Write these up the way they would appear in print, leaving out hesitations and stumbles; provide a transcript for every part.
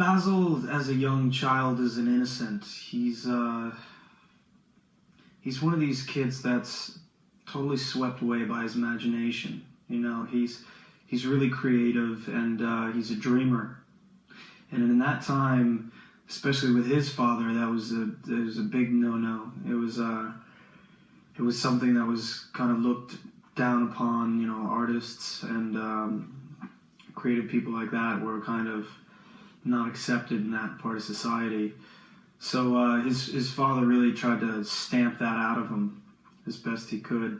Basil, as a young child, is an innocent. He's one of these kids that's totally swept away by his imagination. You know, he's really creative, and he's a dreamer. And in that time, especially with his father, it was a big no-no. It was something that was kind of looked down upon. You know, artists and creative people like that were kind of not accepted in that part of society. So his father really tried to stamp that out of him as best he could.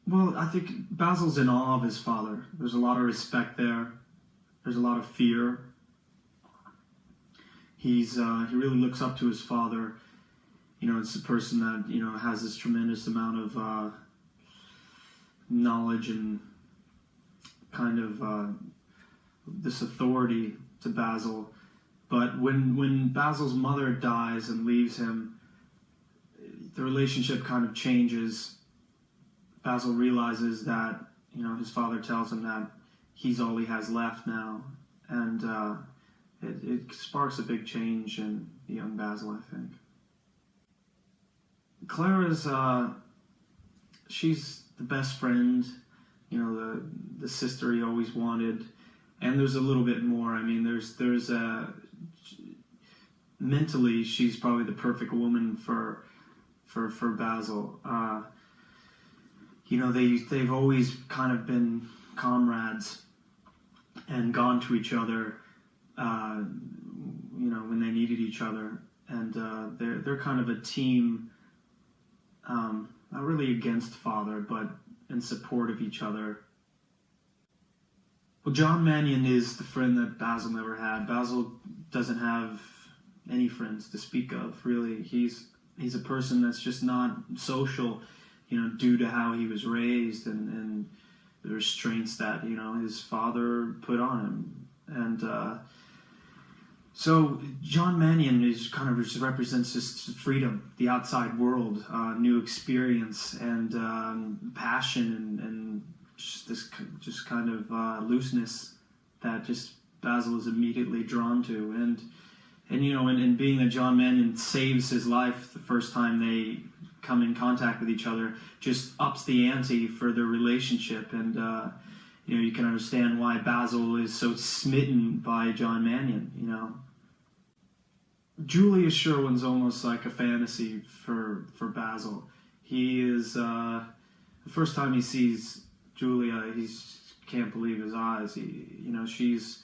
Well, I think Basil's in awe of his father. There's a lot of respect there. There's a lot of fear. He really looks up to his father. You know, it's a person that, you know, has this tremendous amount of knowledge and kind of this authority to Basil. But when Basil's mother dies and leaves him, the relationship kind of changes. Basil realizes that, you know, his father tells him that he's all he has left now, and it sparks a big change in the young Basil, I think. Clara's she's the best friend, you know, the sister he always wanted, and there's a little bit more. I mean, there's mentally, she's probably the perfect woman for Basil. You know, they've always kind of been comrades and gone to each other, you know, when they needed each other, and they're kind of a team, not really against father, but in support of each other. Well, John Mannion is the friend that Basil never had. Basil doesn't have any friends to speak of, really. He's a person that's just not social, you know, due to how he was raised and the restraints that, you know, his father put on him. And so John Mannion is kind of just represents this freedom, the outside world, new experience, and passion, and just this just kind of looseness that just Basil is immediately drawn to. And you know, and being that John Mannion saves his life the first time they come in contact with each other, just ups the ante for their relationship. And you know, you can understand why Basil is so smitten by John Mannion. You know, Julius Sherwin's almost like a fantasy for Basil. He is the first time he sees Julia, he can't believe his eyes. You know, she's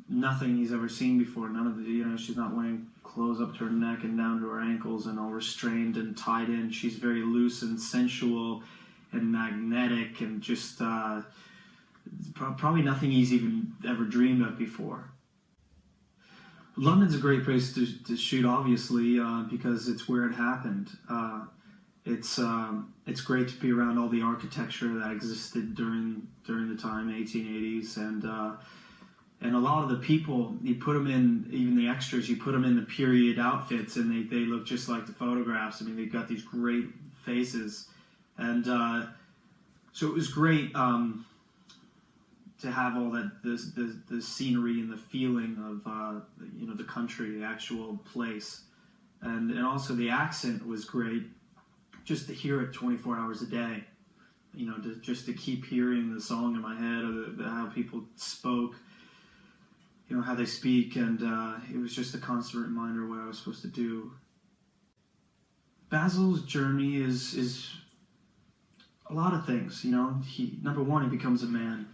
nothing he's ever seen before. None of the, you know, she's not wearing clothes up to her neck and down to her ankles and all restrained and tied in. She's very loose and sensual and magnetic, and just probably nothing he's even ever dreamed of before. London's a great place to shoot, obviously, because it's where it happened. It's great to be around all the architecture that existed during the time, 1880s, and a lot of the people, you put them in, even the extras, you put them in the period outfits, and they look just like the photographs. I mean, they've got these great faces, and so it was great to have all that the scenery and the feeling of you know, the country, the actual place, and also the accent was great. Just to hear it 24 hours a day, you know, just to keep hearing the song in my head, or how people spoke, you know, how they speak, and it was just a constant reminder of what I was supposed to do. Basil's journey is a lot of things, you know. Number one, he becomes a man.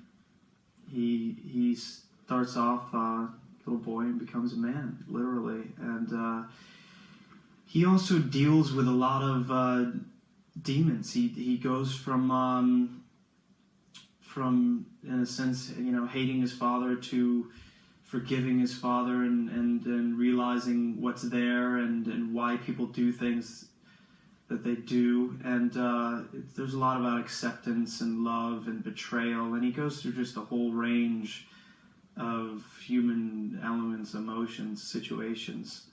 He starts off a little boy and becomes a man, literally, and he also deals with a lot of demons. He goes from in a sense, you know, hating his father to forgiving his father, and realizing what's there and why people do things that they do. And there's a lot about acceptance and love and betrayal, and he goes through just a whole range of human elements, emotions, situations.